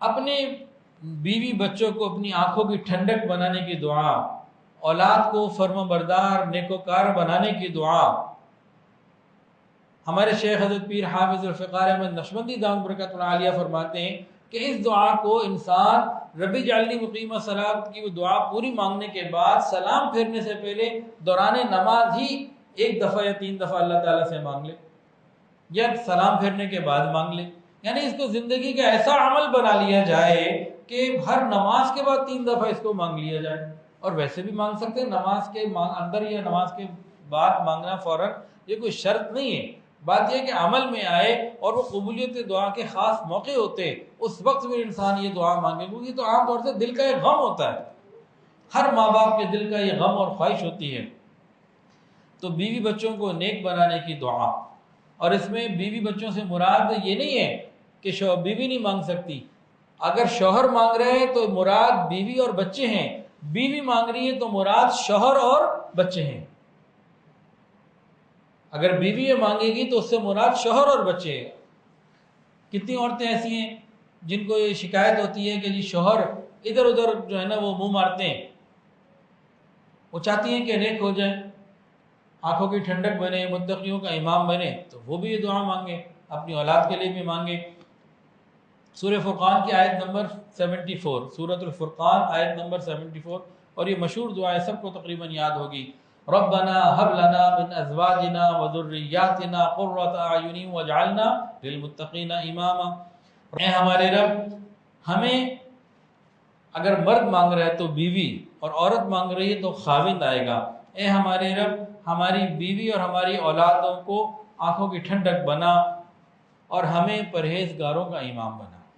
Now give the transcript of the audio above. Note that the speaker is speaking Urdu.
اپنے بیوی بچوں کو اپنی آنکھوں کی ٹھنڈک بنانے کی دعا، اولاد کو فرما بردار نیکوکار بنانے کی دعا۔ ہمارے شیخ حضرت پیر حافظ الفقار احمد نقشبندی دامت برکاتہ العالیہ فرماتے ہیں کہ اس دعا کو انسان رب اجعلنی مقیم الصلاۃ کی وہ دعا پوری مانگنے کے بعد سلام پھیرنے سے پہلے دوران نماز ہی 1 دفعہ یا 3 دفعہ اللہ تعالیٰ سے مانگ لے، یا سلام پھیرنے کے بعد مانگ لے، یعنی اس کو زندگی کا ایسا عمل بنا لیا جائے کہ ہر نماز کے بعد 3 دفعہ اس کو مانگ لیا جائے۔ اور ویسے بھی مانگ سکتے ہیں، نماز کے اندر یا نماز کے بعد مانگنا فوراً یہ کوئی شرط نہیں ہے، بات یہ کہ عمل میں آئے اور وہ قبولیت دعا کے خاص موقع ہوتے اس وقت میں انسان یہ دعا مانگے، کیونکہ تو عام طور سے دل کا ایک غم ہوتا ہے، ہر ماں باپ کے دل کا یہ غم اور خواہش ہوتی ہے۔ تو بیوی بچوں کو نیک بنانے کی دعا، اور اس میں بیوی بچوں سے مراد یہ نہیں ہے کہ بیوی نہیں مانگ سکتی، اگر شوہر مانگ رہے ہیں تو مراد بیوی اور بچے ہیں، بیوی مانگ رہی ہے تو مراد شوہر اور بچے ہیں۔ اگر بیوی یہ مانگے گی تو اس سے مراد شوہر اور بچے ہیں۔ کتنی عورتیں ایسی ہیں جن کو یہ شکایت ہوتی ہے کہ جی شوہر ادھر ادھر جو ہے نا وہ منہ مارتے ہیں، وہ چاہتی ہیں کہ نیک ہو جائیں، آنکھوں کی ٹھنڈک بنے، متقیوں کا امام بنے، تو وہ بھی یہ دعا مانگے، اپنی اولاد کے لیے بھی مانگے۔ سورہ فرقان کی آیت نمبر 74، سورۃ الفرقان آیت نمبر 74، اور یہ مشہور دعا ہے، سب کو تقریباً یاد ہوگی۔ ربنا هب لنا من ازواجنا وذرياتنا قرۃ اعین واجعلنا للمتقین اماما۔ اے ہمارے رب، ہمیں اگر مرد مانگ رہا ہے تو بیوی، اور عورت مانگ رہی ہے تو خاوند آئے گا، اے ہمارے رب ہماری بیوی اور ہماری اولادوں کو آنکھوں کی ٹھنڈک بنا اور ہمیں پرہیزگاروں کا امام بنا۔